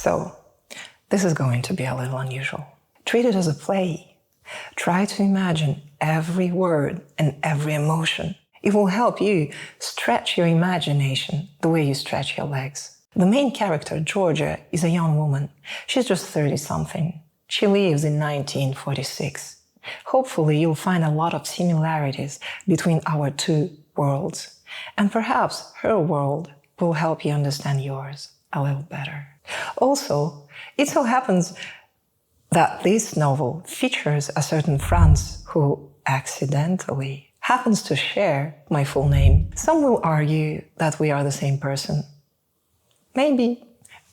So, this is going to be a little unusual. Treat it as a play. Try to imagine every word and every emotion. It will help you stretch your imagination the way you stretch your legs. The main character, Georgia, is a young woman. She's just 30-something. She lives in 1946. Hopefully, you'll find a lot of similarities between our two worlds. And perhaps her world will help you understand yours a little better. Also, it so happens that this novel features a certain Franz who accidentally happens to share my full name. Some will argue that we are the same person. Maybe,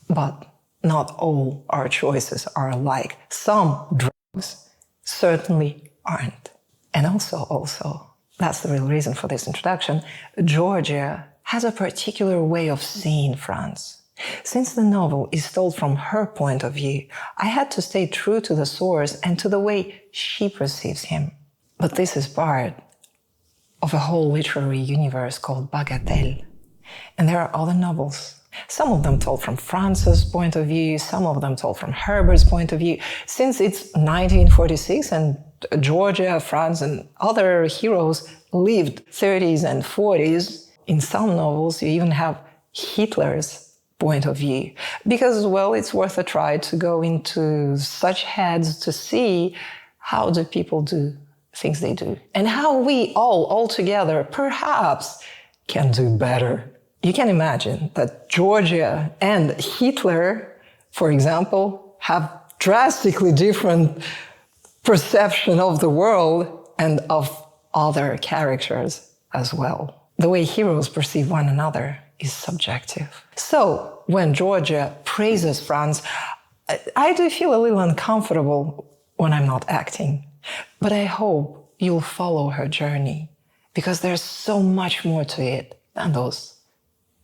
but not all our choices are alike. Some drugs certainly aren't. And also, that's the real reason for this introduction, Georgia has a particular way of seeing Franz. Since the novel is told from her point of view, I had to stay true to the source and to the way she perceives him. But this is part of a whole literary universe called Bagatelle. And there are other novels. Some of them told from Franz's point of view, some of them told from Herbert's point of view. Since it's 1946 and Georgia, Franz, and other heroes lived 30s and 40s, in some novels you even have Hitler's point of view. Because, well, it's worth a try to go into such heads to see how do people do things they do. And how we all together, perhaps, can do better. You can imagine that Georgia and Hitler, for example, have drastically different perception of the world and of other characters as well. The way heroes perceive one another is subjective. So, when Georgia praises Franz, I do feel a little uncomfortable when I'm not acting. But I hope you'll follow her journey, because there's so much more to it than those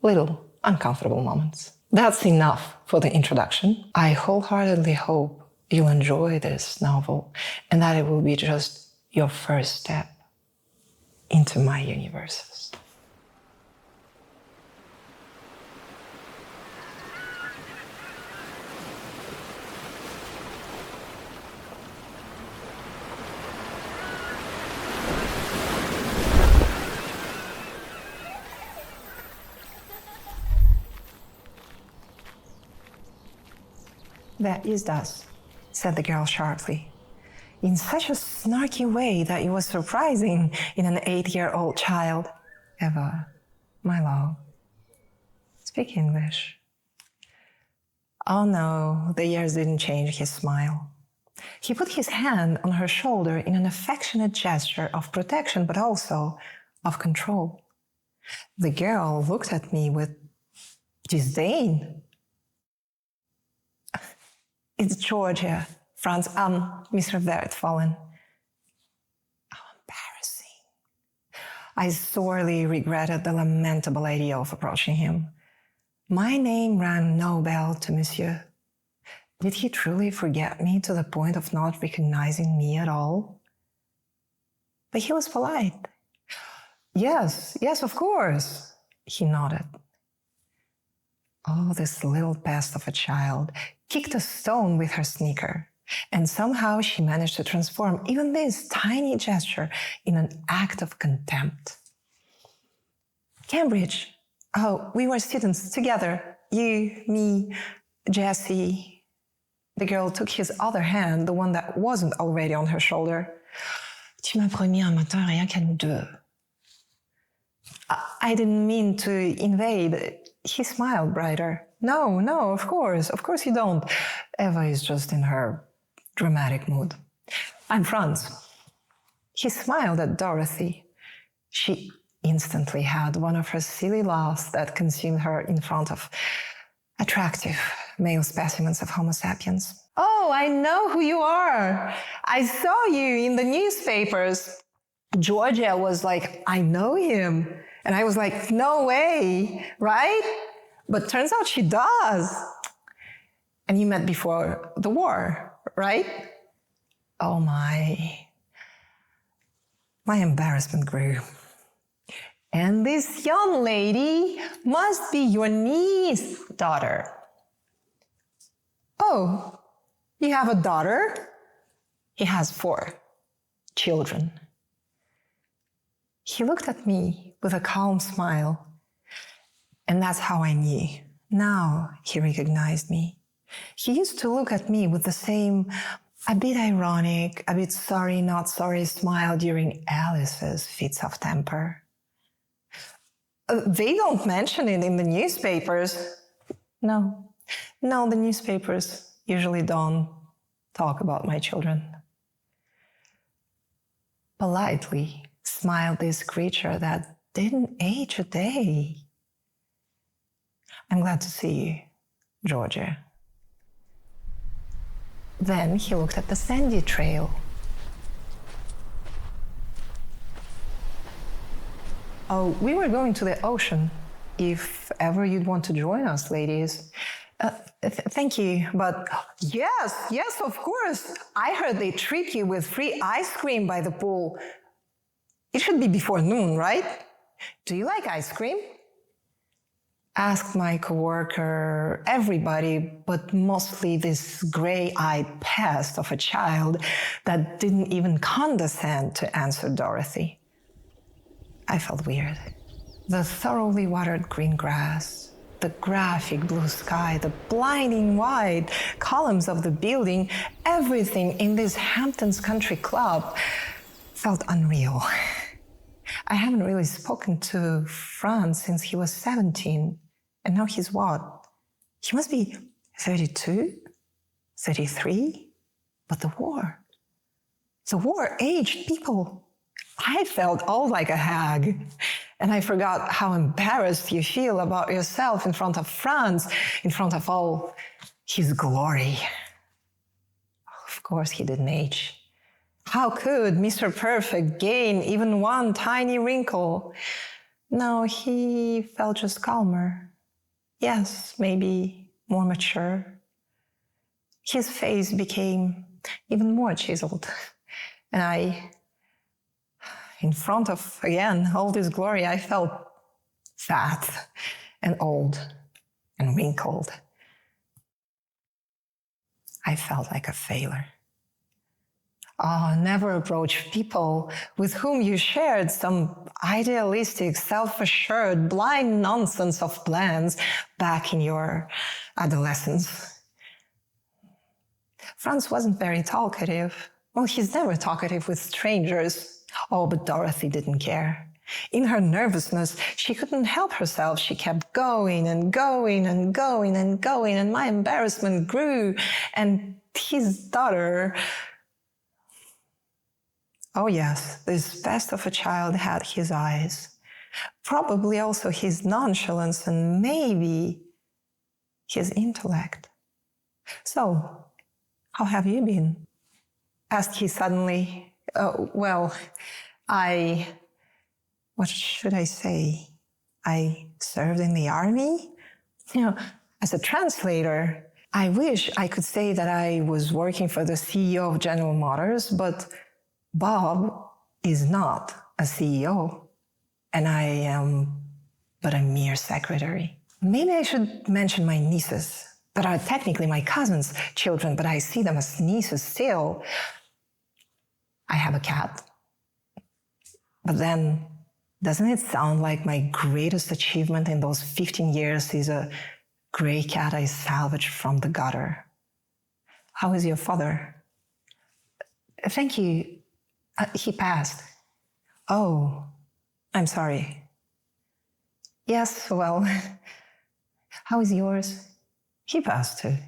little uncomfortable moments. That's enough for the introduction. I wholeheartedly hope you'll enjoy this novel and that it will be just your first step into my universes. "Wer ist das?" said the girl sharply, in such a snarky way that it was surprising in an 8-year-old child. "Eva, my love, speak English." Oh no, the years didn't change his smile. He put his hand on her shoulder in an affectionate gesture of protection, but also of control. The girl looked at me with disdain. "It's Georgia, Franz, Mr. Wertvollen." How embarrassing. I sorely regretted the lamentable idea of approaching him. My name rang no bell to Monsieur. Did he truly forget me to the point of not recognizing me at all? But he was polite. Yes, of course," he nodded. Oh, this little pest of a child kicked a stone with her sneaker, and somehow she managed to transform even this tiny gesture in an act of contempt. "Cambridge. Oh, we were students together. You, me, Jessie." The girl took his other hand, the one that wasn't already on her shoulder. "Tu m'as promis un matin rien qu'à nous deux." I didn't mean to invade. He smiled brighter. No, of course you don't. Eva is just in her dramatic mood. "I'm Franz." He smiled at Dorothy. She instantly had one of her silly laughs that consumed her in front of attractive male specimens of Homo sapiens. "Oh, I know who you are. I saw you in the newspapers." Georgia was like, "I know him." And I was like, "No way, right?" But turns out she does. "And you met before the war, right?" Oh my embarrassment grew. "And this young lady must be your niece's daughter." Oh, you have a daughter? He has 4 children. He looked at me with a calm smile, and that's how I knew. Now he recognized me. He used to look at me with the same, a bit ironic, a bit sorry, not sorry smile during Alice's fits of temper. They don't mention it in the newspapers. No, the newspapers usually don't talk about my children. Politely smiled this creature that didn't age a day. I'm glad to see you, Georgia. Then he looked at the sandy trail. Oh, we were going to the ocean. If ever you'd want to join us, ladies. Thank you, but yes, of course. I heard they treat you with free ice cream by the pool. It should be before noon, right? Do you like ice cream? Asked my coworker, everybody, but mostly this gray-eyed pest of a child that didn't even condescend to answer Dorothy. I felt weird. The thoroughly watered green grass, the graphic blue sky, the blinding white columns of the building, everything in this Hamptons Country Club felt unreal. I haven't really spoken to Franz since he was 17. And now he's what? He must be 32, 33. But the war aged people. I felt old like a hag. And I forgot how embarrassed you feel about yourself in front of Franz, in front of all his glory. Of course he didn't age. How could Mr. Perfect gain even one tiny wrinkle? No, he felt just calmer. Yes, maybe more mature. His face became even more chiseled. And in front of, again, all this glory, I felt fat and old and wrinkled. I felt like a failure. Oh, never approach people with whom you shared some idealistic, self-assured, blind nonsense of plans back in your adolescence. Franz wasn't very talkative. Well, he's never talkative with strangers. Oh, but Dorothy didn't care. In her nervousness, she couldn't help herself. She kept going and going and going and going, and my embarrassment grew. And his daughter... Oh yes, this best of a child had his eyes. Probably also his nonchalance and maybe his intellect. So, how have you been? Asked he suddenly. What should I say? I served in the army? As a translator, I wish I could say that I was working for the CEO of General Motors, but Bob is not a CEO, and I am but a mere secretary. Maybe I should mention my nieces, that are technically my cousin's children, but I see them as nieces still. I have a cat. But then, doesn't it sound like my greatest achievement in those 15 years is a gray cat I salvaged from the gutter? How is your father? Thank you. He passed. Oh, I'm sorry. Yes, well, how is yours? He passed too.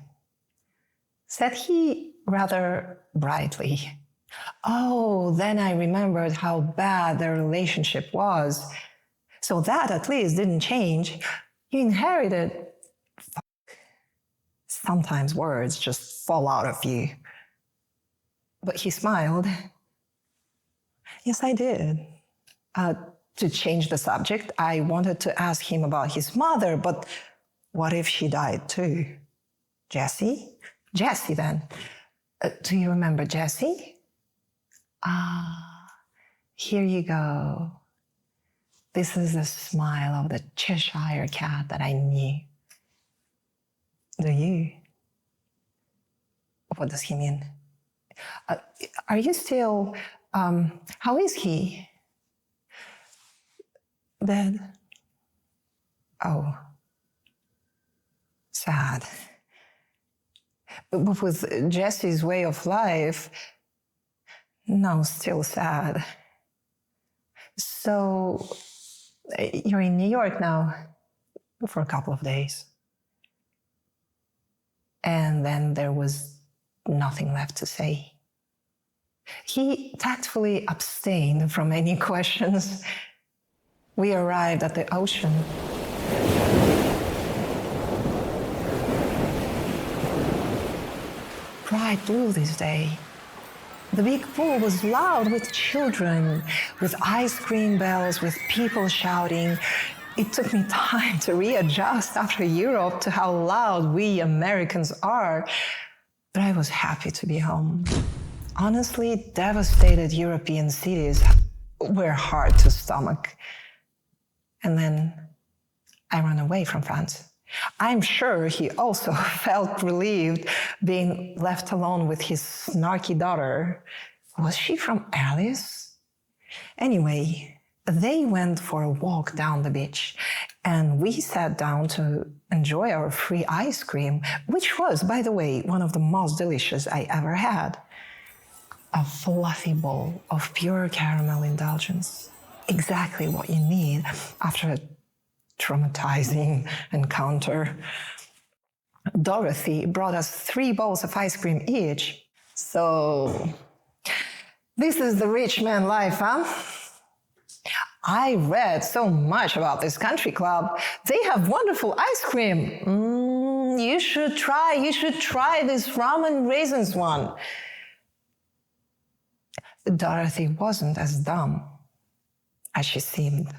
Said he rather brightly. Oh, then I remembered how bad their relationship was. So that at least didn't change. You inherited... Sometimes words just fall out of you. But he smiled. Yes, I did. To change the subject, I wanted to ask him about his mother, but what if she died too? Jessie? Jessie, then. Do you remember Jessie? Here you go. This is the smile of the Cheshire cat that I knew. Do you? What does he mean? Are you still... how is he? Dead? Oh. Sad. But with Jesse's way of life, no, still sad. So, you're in New York now for a couple of days. And then there was nothing left to say. He tactfully abstained from any questions. We arrived at the ocean. Bright blue this day. The big pool was loud with children, with ice cream bells, with people shouting. It took me time to readjust after Europe to how loud we Americans are, but I was happy to be home. Honestly, devastated European cities were hard to stomach. And then I ran away from France. I'm sure he also felt relieved being left alone with his snarky daughter. Was she from Alice? Anyway, they went for a walk down the beach, and we sat down to enjoy our free ice cream, which was, by the way, one of the most delicious I ever had. A fluffy bowl of pure caramel indulgence. Exactly what you need after a traumatizing encounter. Dorothy brought us 3 bowls of ice cream each. So, this is the rich man life, huh? I read so much about this country club. They have wonderful ice cream. You should try this ramen raisins one. Dorothy wasn't as dumb as she seemed.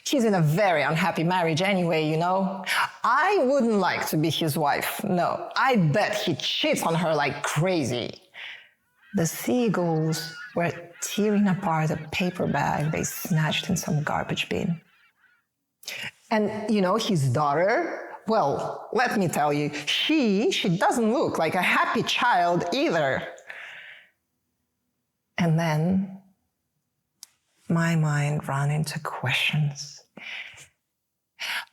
He's in a very unhappy marriage anyway, you know. I wouldn't like to be his wife, no. I bet he cheats on her like crazy. The seagulls were tearing apart a paper bag they snatched in some garbage bin. And, you know, his daughter, well, let me tell you, she doesn't look like a happy child either. And then my mind ran into questions.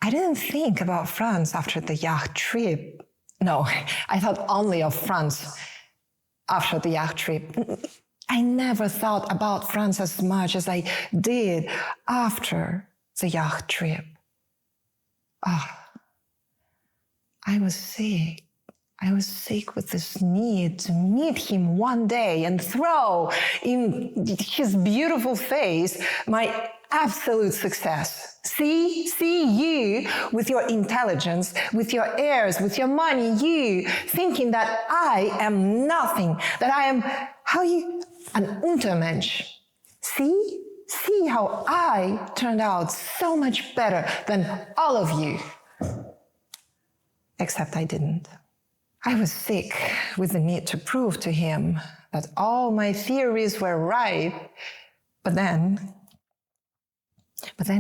I didn't think about France after the yacht trip. No, I thought only of France after the yacht trip. I never thought about France as much as I did after the yacht trip. I was sick. I was sick with this need to meet him one day and throw in his beautiful face my absolute success. See you with your intelligence, with your heirs, with your money, you thinking that I am nothing, that I am, an Untermensch. See how I turned out so much better than all of you. Except I didn't. I was sick with the need to prove to him that all my theories were right. But then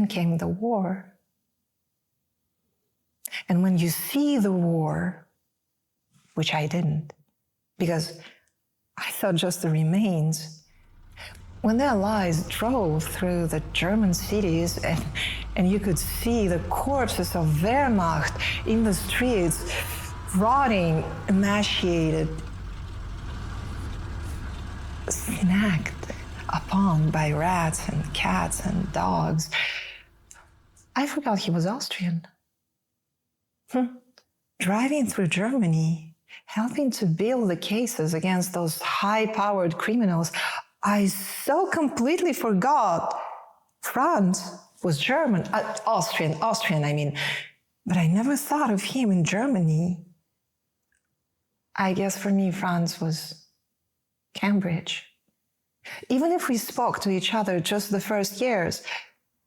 came the war. And when you see the war, which I didn't, because I saw just the remains, when the Allies drove through the German cities and you could see the corpses of Wehrmacht in the streets, rotting, emaciated, snacked upon by rats and cats and dogs, I forgot he was Austrian. Driving through Germany, helping to build the cases against those high-powered criminals, I so completely forgot Franz was German, Austrian, I mean, but I never thought of him in Germany. I guess for me, Franz was Cambridge. Even if we spoke to each other just the first years,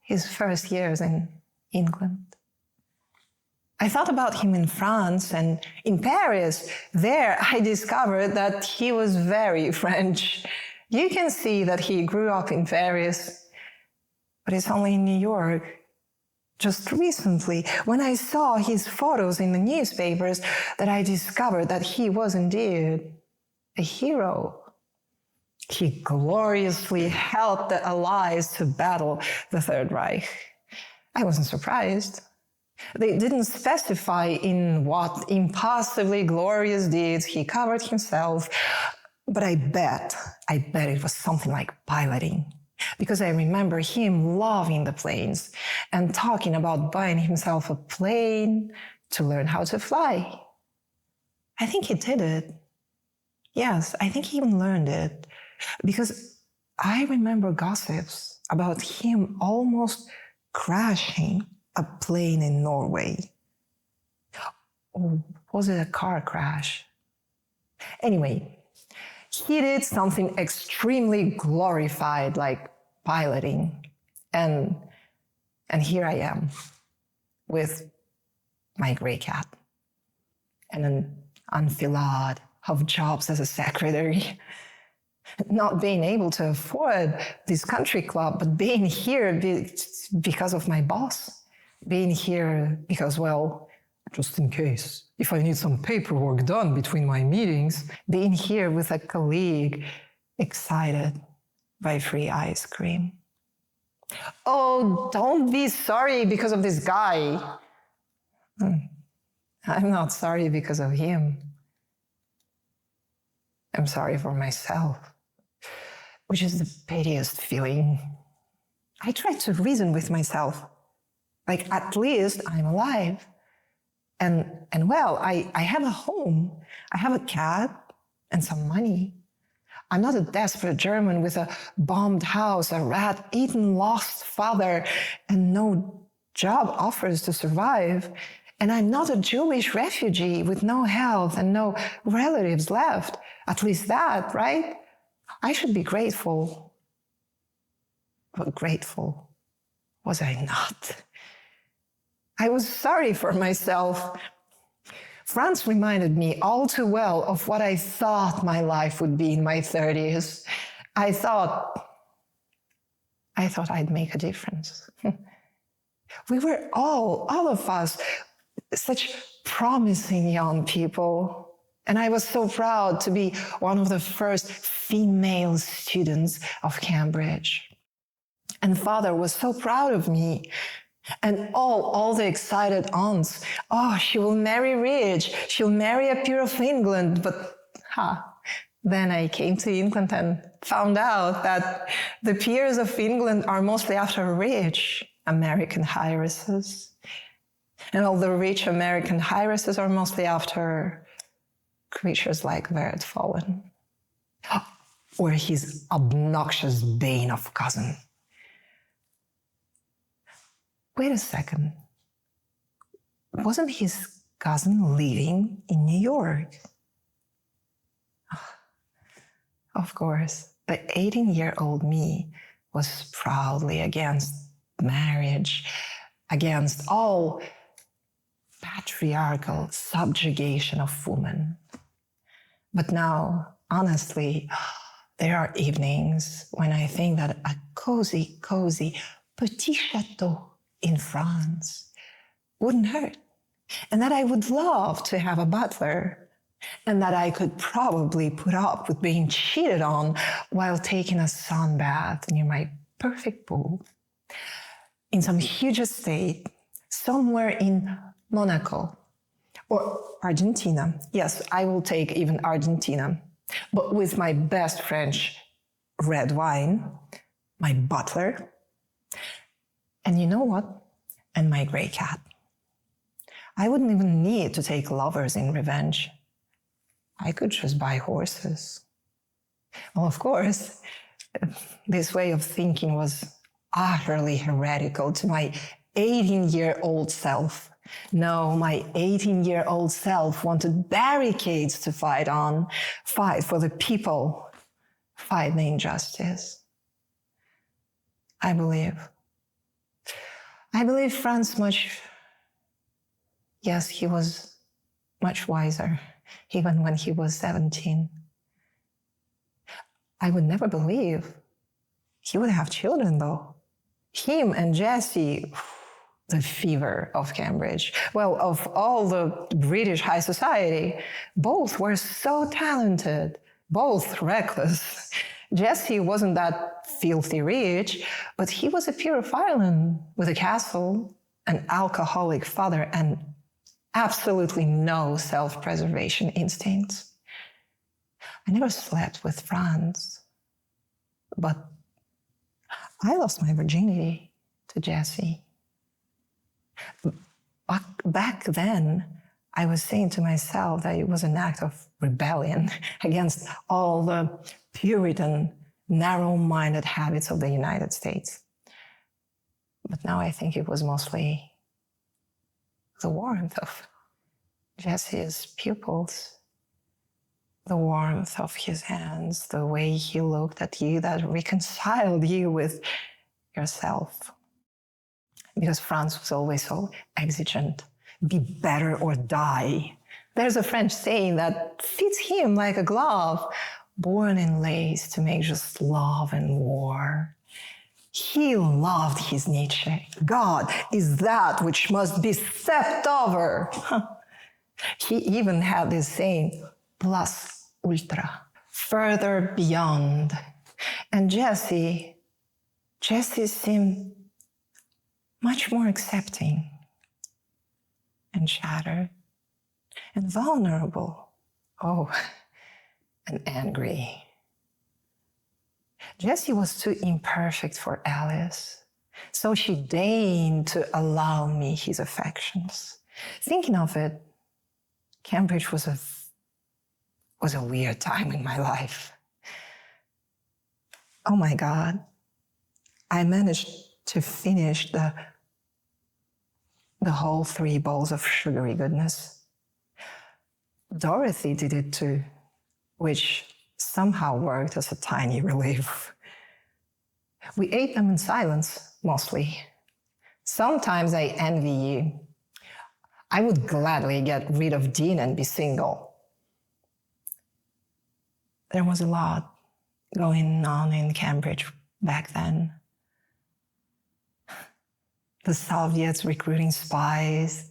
his first years in England. I thought about him in France and in Paris. There I discovered that he was very French. You can see that he grew up in Paris, but it's only in New York, just recently, when I saw his photos in the newspapers, that I discovered that he was indeed a hero. He gloriously helped the Allies to battle the Third Reich. I wasn't surprised. They didn't specify in what impossibly glorious deeds he covered himself, but I bet it was something like piloting. Because I remember him loving the planes and talking about buying himself a plane to learn how to fly. I think he did it. Yes, I think he even learned it. Because I remember gossips about him almost crashing a plane in Norway. Or was it a car crash? Anyway, he did something extremely glorified like piloting. And here I am with my gray cat and an enfilade of jobs as a secretary. Not being able to afford this country club, but being here because of my boss. Being here because, well, just in case, if I need some paperwork done between my meetings. Being here with a colleague, excited by free ice cream. Oh, don't be sorry because of this guy. I'm not sorry because of him. I'm sorry for myself, which is the pettiest feeling. I try to reason with myself. Like, at least I'm alive. And well, I have a home. I have a cat and some money. I'm not a desperate German with a bombed house, a rat-eaten lost father, and no job offers to survive. And I'm not a Jewish refugee with no health and no relatives left. At least that, right? I should be grateful. But grateful was I not? I was sorry for myself. Franz reminded me all too well of what I thought my life would be in my 30s. I thought I'd make a difference. We were all of us, such promising young people. And I was so proud to be one of the first female students of Cambridge. And father was so proud of me. And all the excited aunts, oh, she will marry rich, she'll marry a peer of England. But then I came to England and found out that the peers of England are mostly after rich American heiresses. And all the rich American heiresses are mostly after creatures like Wertvollen. Or his obnoxious bane of cousin. Wait a second. Wasn't his cousin living in New York? Of course, the 18-year-old me was proudly against marriage, against all patriarchal subjugation of women. But now, honestly, there are evenings when I think that a cozy petit chateau in France wouldn't hurt. And that I would love to have a butler. And that I could probably put up with being cheated on while taking a sunbath near my perfect pool. In some huge estate, somewhere in Monaco or Argentina. Yes, I will take even Argentina. But with my best French red wine, my butler, and you know what? And my gray cat. I wouldn't even need to take lovers in revenge. I could just buy horses. Well, of course, this way of thinking was utterly heretical to my 18-year-old self. No, my 18-year-old self wanted barricades to fight on, fight for the people, fight the injustice. I believe Franz he was much wiser, even when he was 17. I would never believe he would have children, though. Him and Jessie, the fever of Cambridge. Well, of all the British high society, both were so talented, both reckless. Jesse wasn't that filthy rich, but he was a peer of Ireland with a castle, an alcoholic father, and absolutely no self-preservation instincts. I never slept with Franz, but I lost my virginity to Jesse. Back then, I was saying to myself that it was an act of rebellion against all the Puritan, narrow-minded habits of the United States. But now I think it was mostly the warmth of Jesse's pupils, the warmth of his hands, the way he looked at you that reconciled you with yourself. Because Franz was always so exigent. Be better or die. There's a French saying that fits him like a glove, born in lace to make just love and war. He loved his Nietzsche. God is that which must be stepped over. He even had this saying, plus ultra, further beyond. And Jesse seemed much more accepting and shattered and vulnerable. Oh, and angry. Jessie was too imperfect for Alice, so she deigned to allow me his affections. Thinking of it, Cambridge was a weird time in my life. Oh my God, I managed to finish the whole 3 bowls of sugary goodness. Dorothy did it too, which somehow worked as a tiny relief. We ate them in silence, mostly. Sometimes I envy you. I would gladly get rid of Dean and be single. There was a lot going on in Cambridge back then. The Soviets recruiting spies,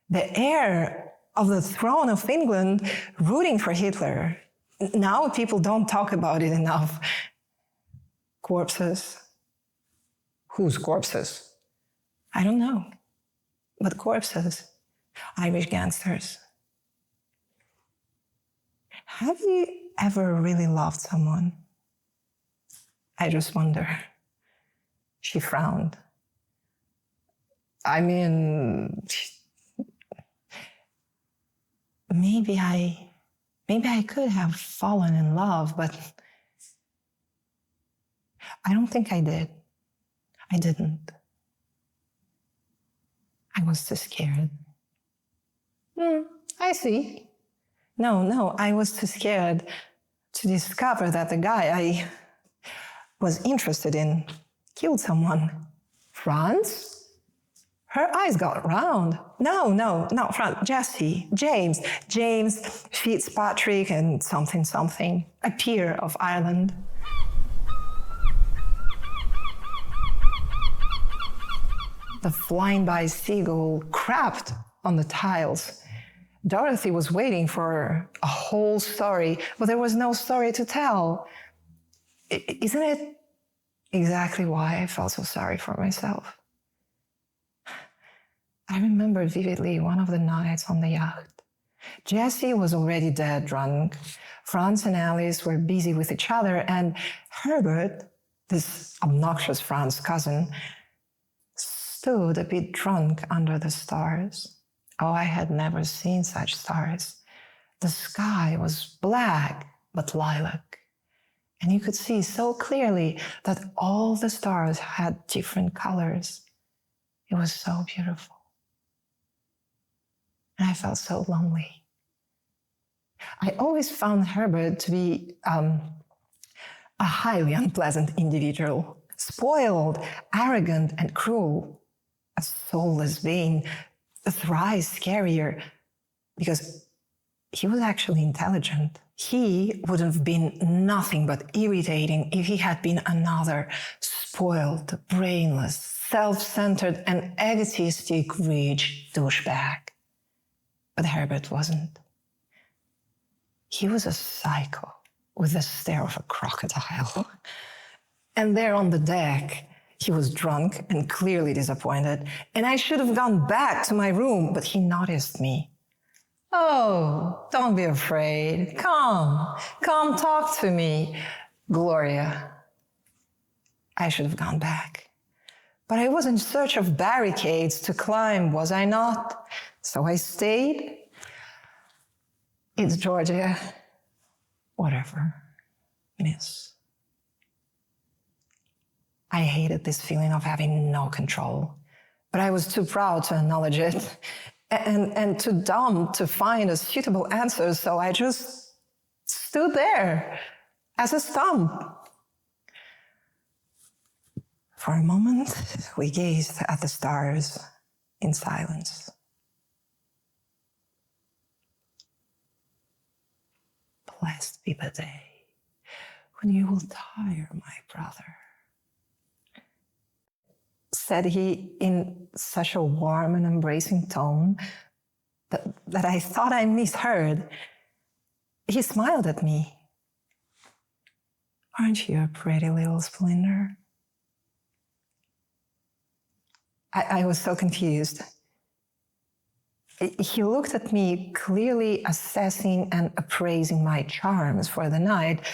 the heir of the throne of England rooting for Hitler. Now people don't talk about it enough. Corpses. Whose corpses? I don't know. But corpses. Irish gangsters. Have you ever really loved someone? I just wonder. She frowned. I mean, maybe I could have fallen in love, but I don't think I did. I didn't. I was too scared. I see. No, I was too scared to discover that the guy I was interested in killed someone. Franz? Her eyes got round. No, not Franz. Jesse, James Fitzpatrick and something, a peer of Ireland. The flying by seagull crapped on the tiles. Dorothy was waiting for a whole story, but there was no story to tell. Isn't it exactly why I felt so sorry for myself? I remember vividly one of the nights on the yacht. Jessie was already dead drunk. Franz and Alice were busy with each other, and Herbert, this obnoxious Franz cousin, stood a bit drunk under the stars. Oh, I had never seen such stars. The sky was black, but lilac. And you could see so clearly that all the stars had different colors. It was so beautiful. And I felt so lonely. I always found Herbert to be a highly unpleasant individual, spoiled, arrogant, and cruel, a soulless being, thrice scarier, because he was actually intelligent. He would have been nothing but irritating if he had been another spoiled, brainless, self-centered and egotistic rich douchebag. But Herbert wasn't. He was a psycho with the stare of a crocodile. And there on the deck, he was drunk and clearly disappointed, and I should have gone back to my room, but he noticed me. "Oh, don't be afraid. Come talk to me, Gloria." I should have gone back. But I was in search of barricades to climb, was I not? So I stayed. It's Georgia. Whatever, miss. I hated this feeling of having no control, but I was too proud to acknowledge it and too dumb to find a suitable answer, so I just stood there as a stump. For a moment, we gazed at the stars in silence. "Blessed be the day when you will tire, my brother," said he in such a warm and embracing tone that I thought I misheard. He smiled at me. "Aren't you a pretty little splinter?" I was so confused. He looked at me, clearly assessing and appraising my charms for the night.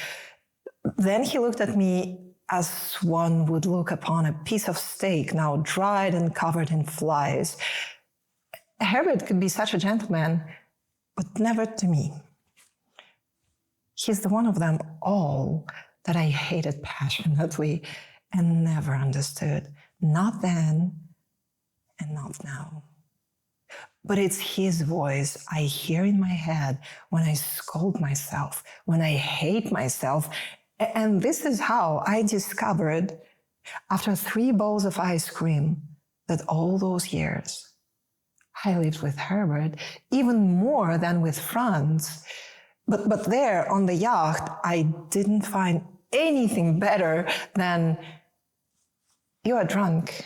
Then he looked at me as one would look upon a piece of steak now dried and covered in flies. Herbert could be such a gentleman, but never to me. He's the one of them all that I hated passionately and never understood. Not then and not now. But it's his voice I hear in my head when I scold myself, when I hate myself. And this is how I discovered, after 3 bowls of ice cream, that all those years I lived with Herbert even more than with Franz. But there on the yacht, I didn't find anything better than, "You are drunk."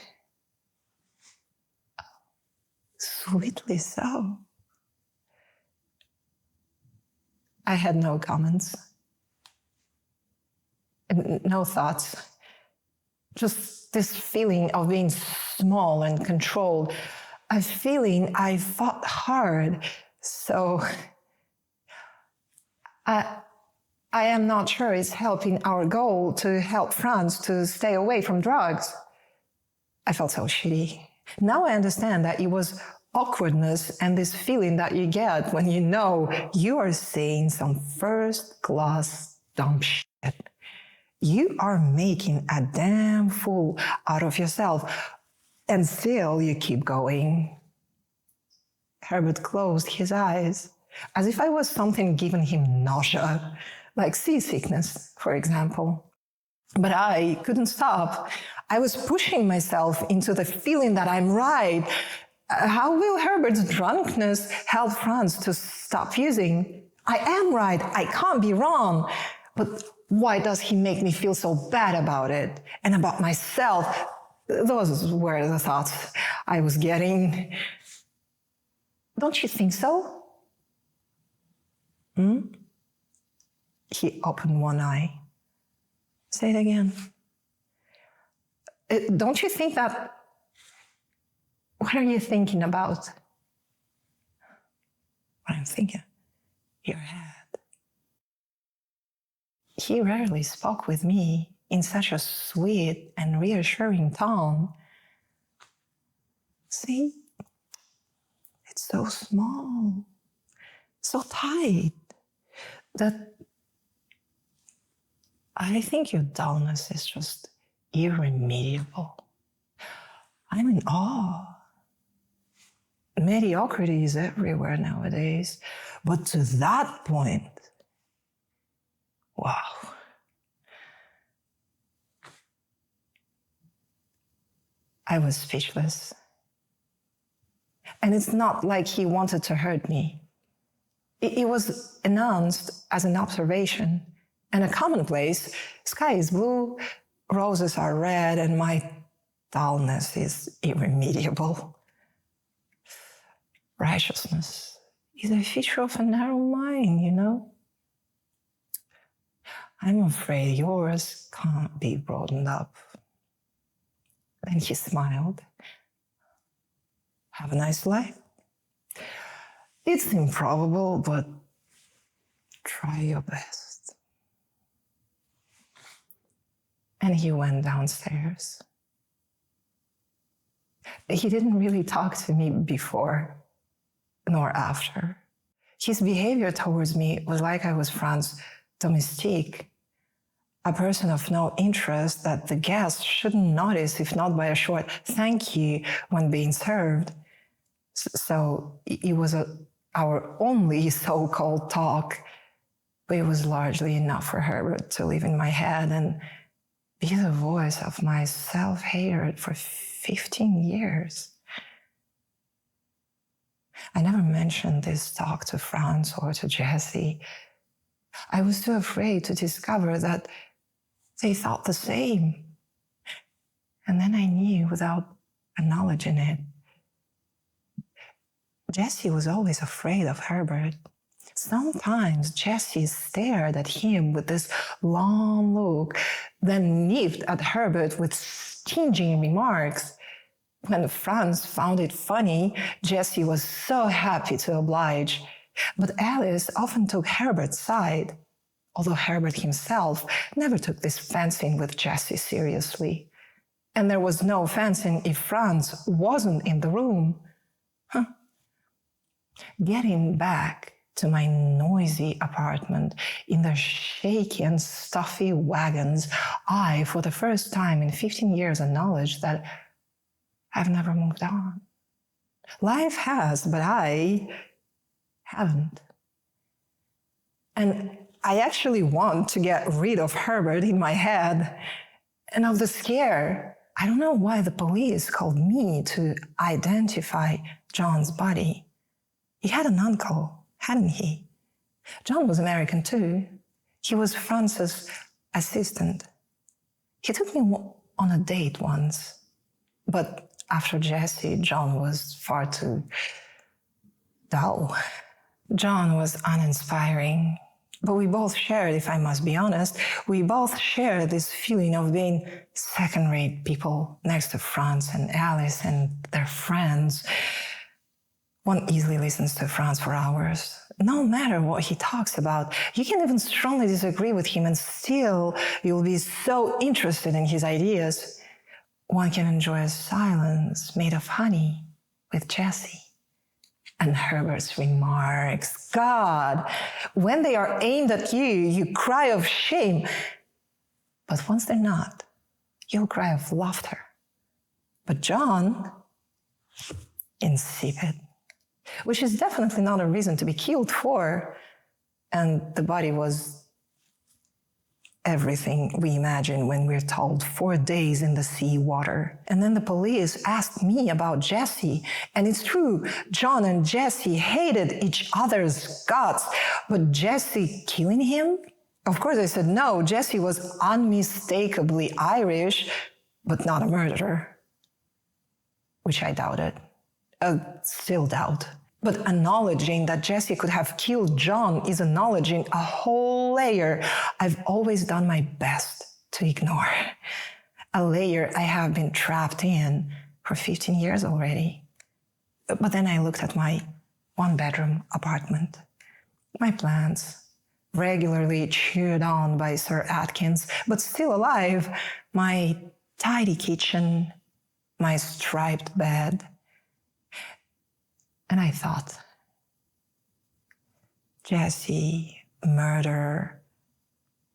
Sweetly so. I had no comments, no thoughts, just this feeling of being small and controlled, a feeling I fought hard. So I am not sure it's helping our goal to help Franz to stay away from drugs. I felt so shitty. Now I understand that it was awkwardness and this feeling that you get when you know you are saying some first-class dumb shit. You are making a damn fool out of yourself, and still you keep going. Herbert closed his eyes, as if I was something giving him nausea, like seasickness, for example. But I couldn't stop. I was pushing myself into the feeling that I'm right. How will Herbert's drunkenness help Franz to stop using? I am right. I can't be wrong. But why does he make me feel so bad about it? And about myself? Those were the thoughts I was getting. Don't you think so? He opened one eye. Say it again. Don't you think that... What are you thinking about? What I'm thinking? Your head. He rarely spoke with me in such a sweet and reassuring tone. See? It's so small, so tight, that I think your dullness is just irremediable. I'm in awe. Mediocrity is everywhere nowadays, but to that point, wow. I was speechless. And it's not like he wanted to hurt me. It was announced as an observation and a commonplace. Sky is blue, roses are red, and my dullness is irremediable. Righteousness is a feature of a narrow mind, you know? I'm afraid yours can't be broadened up. Then he smiled. Have a nice life. It's improbable, but try your best. And he went downstairs. He didn't really talk to me before nor after. His behavior towards me was like I was Franz domestique, a person of no interest that the guests shouldn't notice if not by a short thank you when being served. So it was our only so-called talk, but it was largely enough for Herbert to live in my head and be the voice of my self-hatred for 15 years. I never mentioned this talk to Franz or to Jessie. I was too afraid to discover that they thought the same. And then I knew without acknowledging it. Jessie was always afraid of Herbert. Sometimes Jessie stared at him with this long look, then nipped at Herbert with stinging remarks. When Franz found it funny, Jessie was so happy to oblige. But Alice often took Herbert's side, although Herbert himself never took this fencing with Jessie seriously. And there was no fencing if Franz wasn't in the room. Getting back to my noisy apartment in the shaky and stuffy wagons, I, for the first time in 15 years, acknowledged that I've never moved on. Life has, but I haven't. And I actually want to get rid of Herbert in my head and of the scare. I don't know why the police called me to identify John's body. He had an uncle, hadn't he? John was American too. He was Franz's assistant. He took me on a date once, but after Jessie, John was far too dull. John was uninspiring, but we both shared, if I must be honest, we both shared this feeling of being second-rate people next to Franz and Alice and their friends. One easily listens to Franz for hours. No matter what he talks about, you can even strongly disagree with him and still you'll be so interested in his ideas. One can enjoy a silence made of honey with Jessie. And Herbert's remarks, God, when they are aimed at you, you cry of shame. But once they're not, you'll cry of laughter. But John, insipid, which is definitely not a reason to be killed for. And the body was everything we imagine when we're told 4 days in the sea water. And then the police asked me about Jessie. And it's true, John and Jessie hated each other's guts. But Jessie killing him? Of course I said no, Jessie was unmistakably Irish, but not a murderer. Which I doubted. Still doubt. But acknowledging that Jessie could have killed John is acknowledging a whole layer I've always done my best to ignore. A layer I have been trapped in for 15 years already. But then I looked at my one-bedroom apartment. My plants, regularly cheered on by Sir Atkins, but still alive. My tidy kitchen, my striped bed. And I thought, Jessie, murder,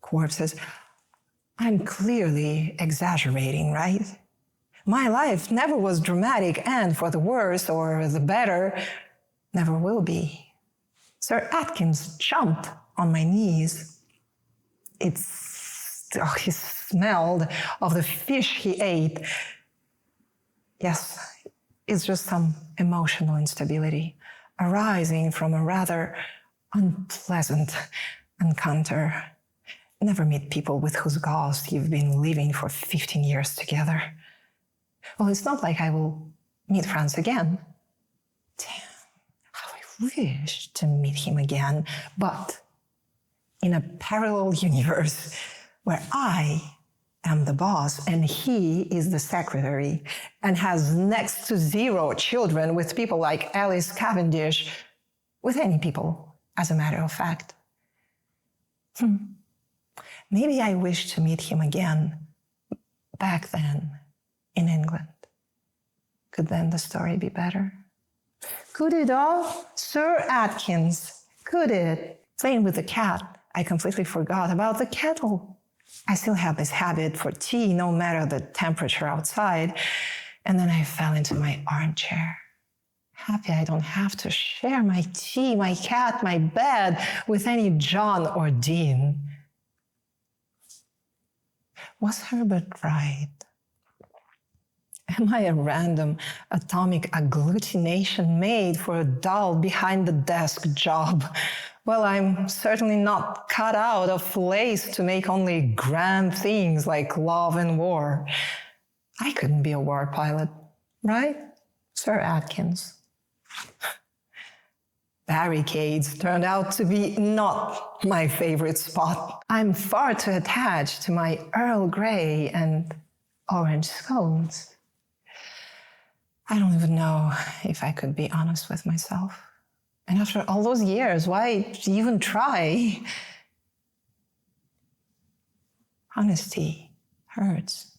corpses. I'm clearly exaggerating, right? My life never was dramatic and for the worse or the better, never will be. Sir Atkins jumped on my knees. He smelled of the fish he ate. Yes, it's just some emotional instability arising from a rather unpleasant encounter. Never meet people with whose ghosts you've been living for 15 years together. Well, it's not like I will meet Franz again. Damn, how I wish to meet him again, but in a parallel universe where I am the boss and he is the secretary and has next to zero children with people like Alice Cavendish, with any people, as a matter of fact. Maybe I wish to meet him again back then in England. Could then the story be better? Could it all? Sir Atkins, could it? Playing with the cat, I completely forgot about the kettle. I still have this habit for tea, no matter the temperature outside. And then I fell into my armchair. Happy I don't have to share my tea, my cat, my bed with any John or Dean. Was Herbert right? Am I a random atomic agglutination made for a dull behind-the-desk job? Well, I'm certainly not cut out of lace to make only grand things like love and war. I couldn't be a war pilot, right, Sir Atkins? Barricades turned out to be not my favorite spot. I'm far too attached to my Earl Grey and orange scones. I don't even know if I could be honest with myself. And after all those years, why even try? Honesty hurts.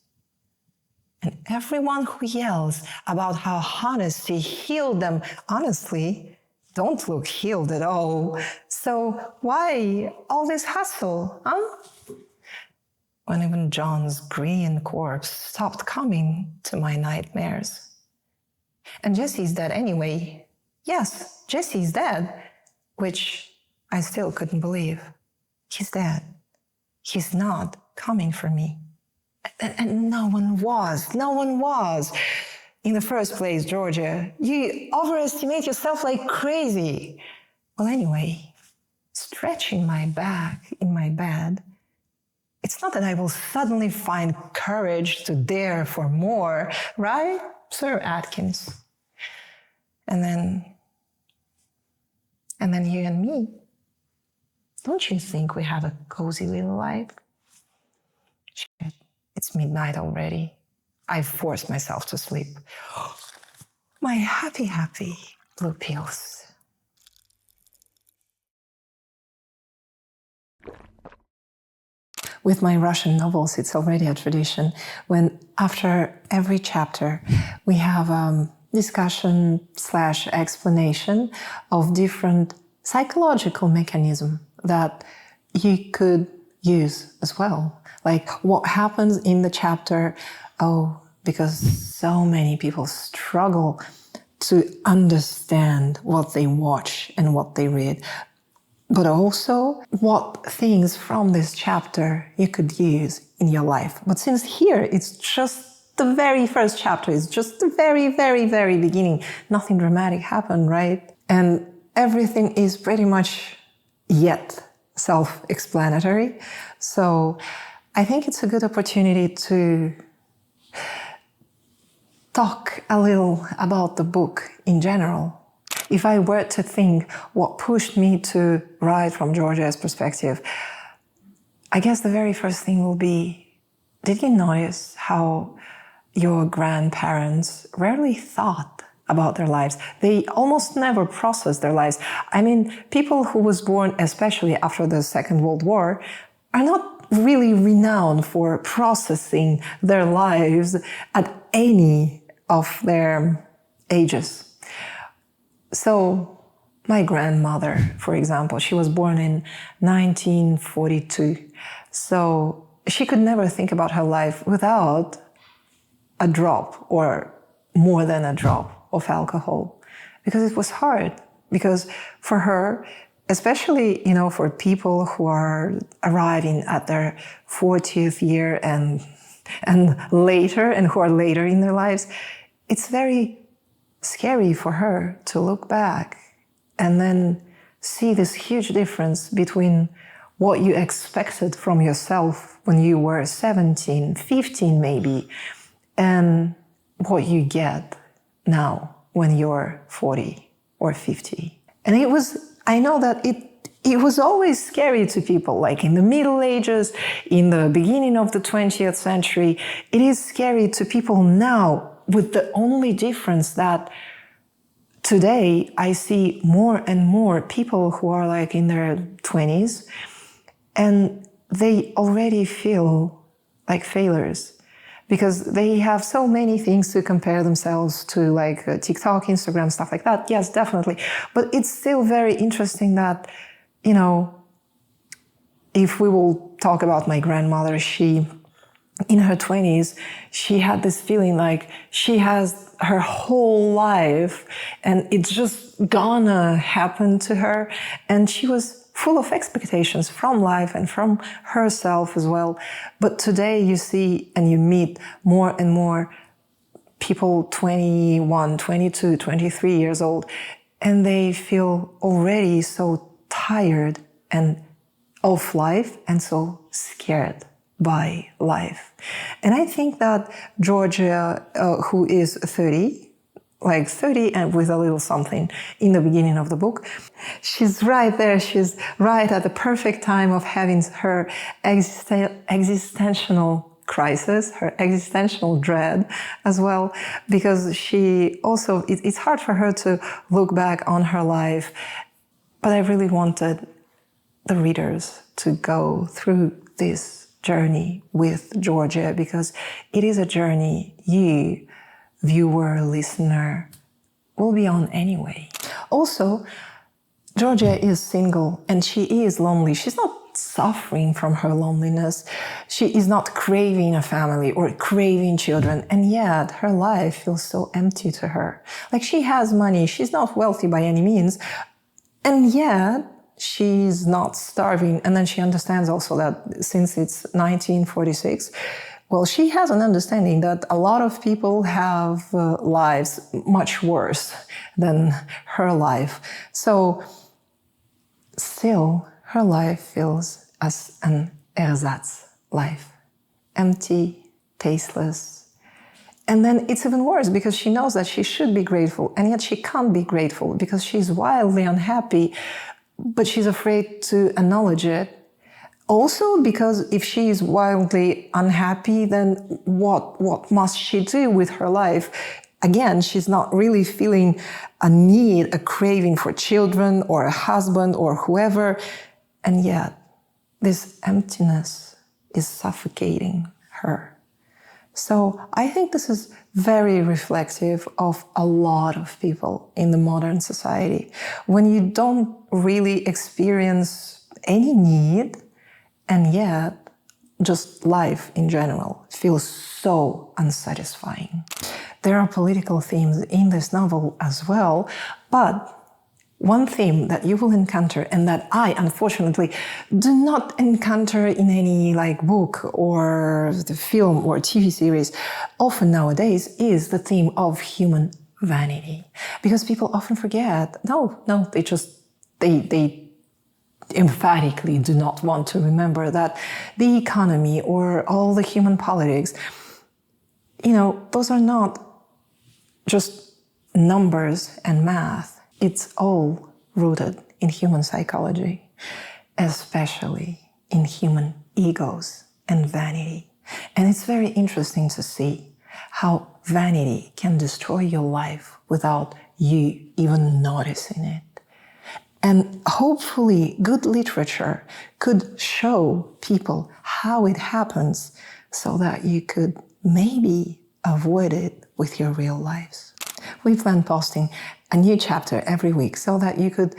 And everyone who yells about how honesty healed them, honestly, don't look healed at all. So why all this hustle, huh? When even John's green corpse stopped coming to my nightmares. And Jesse's dead anyway. Yes, Jesse's dead, which I still couldn't believe. He's dead. He's not coming for me. And no one was. In the first place, Georgia, you overestimate yourself like crazy. Well, anyway, stretching my back in my bed, it's not that I will suddenly find courage to dare for more, right, Sir Atkins? And then you and me. Don't you think we have a cozy little life? Shit, it's midnight already. I've forced myself to sleep. My happy blue pills. With my Russian novels, it's already a tradition when after every chapter we have discussion/explanation of different psychological mechanisms that you could use as well. Like what happens in the chapter, because so many people struggle to understand what they watch and what they read, but also what things from this chapter you could use in your life. But since here it's just the very first chapter, it's just the very, very, very beginning, nothing dramatic happened, right? And everything is pretty much yet self-explanatory. So I think it's a good opportunity to talk a little about the book in general. If I were to think what pushed me to write from Georgia's perspective, I guess the very first thing will be, did you notice how your grandparents rarely thought about their lives? They almost never processed their lives. I mean, people who was born, especially after the Second World War, are not really renowned for processing their lives at any of their ages. So my grandmother, for example, she was born in 1942. So she could never think about her life without a drop or more than a drop of alcohol, because it was hard. Because for her, especially, for people who are arriving at their 40th year and later, and who are later in their lives, it's very scary for her to look back and then see this huge difference between what you expected from yourself when you were 17, 15 maybe, and what you get now when you're 40 or 50. And I know that it was always scary to people, like in the Middle Ages, in the beginning of the 20th century. It is scary to people now, with the only difference that today I see more and more people who are like in their 20s and they already feel like failures because they have so many things to compare themselves to, like TikTok, Instagram, stuff like that. Yes, definitely. But it's still very interesting that, you know, if we will talk about my grandmother, she, in her 20s, she had this feeling like she has her whole life and it's just gonna happen to her. And she was full of expectations from life and from herself as well. But today you see and you meet more and more people 21, 22, 23 years old, and they feel already so tired and of life and so scared by life. And I think that Georgia, who is 30, like 30 and with a little something in the beginning of the book, she's right there. She's right at the perfect time of having her existential crisis, her existential dread as well, because she also, it's hard for her to look back on her life. But I really wanted the readers to go through this journey with Georgia, because it is a journey you, viewer, listener, will be on anyway. Also, Georgia is single and she is lonely. She's not suffering from her loneliness. She is not craving a family or craving children, and yet her life feels so empty to her. Like, she has money, she's not wealthy by any means, and yet she's not starving. And then she understands also that since it's 1946, well, she has an understanding that a lot of people have lives much worse than her life. So still, her life feels as an ersatz life. Empty, tasteless. And then it's even worse because she knows that she should be grateful, and yet she can't be grateful because she's wildly unhappy, but she's afraid to acknowledge it. Also, because if she is wildly unhappy, then what must she do with her life? Again, she's not really feeling a need, a craving for children or a husband or whoever. And yet, this emptiness is suffocating her. So I think this is very reflective of a lot of people in the modern society. When you don't really experience any need, and yet just life in general feels so unsatisfying. There are political themes in this novel as well, but one theme that you will encounter, and that I unfortunately do not encounter in any like book or the film or TV series often nowadays, is the theme of human vanity. Because people often forget, they emphatically do not want to remember that the economy or all the human politics, those are not just numbers and math. It's all rooted in human psychology, especially in human egos and vanity. And it's very interesting to see how vanity can destroy your life without you even noticing it. And hopefully good literature could show people how it happens so that you could maybe avoid it with your real lives. We plan posting a new chapter every week so that you could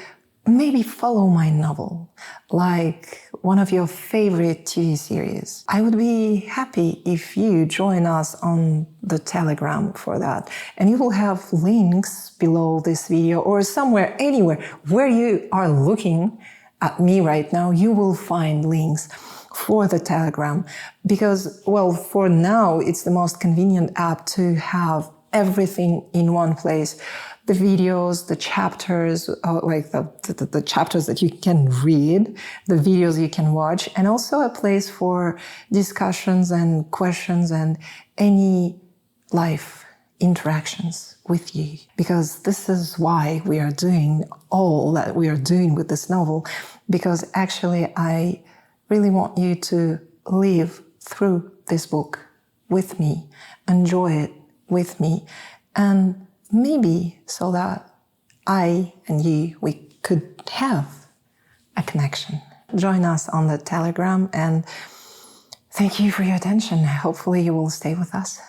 maybe follow my novel, like one of your favorite TV series. I would be happy if you join us on the Telegram for that. And you will have links below this video or somewhere, anywhere where you are looking at me right now, you will find links for the Telegram. Because, well, for now, it's the most convenient app to have everything in one place. The videos, the chapters, like the chapters that you can read, the videos you can watch, and also a place for discussions and questions and any life interactions with you, because this is why we are doing all that we are doing with this novel, because actually I really want you to live through this book with me, enjoy it with me, and maybe so that I and you, we could have a connection. Join us on the Telegram, and thank you for your attention. Hopefully you will stay with us.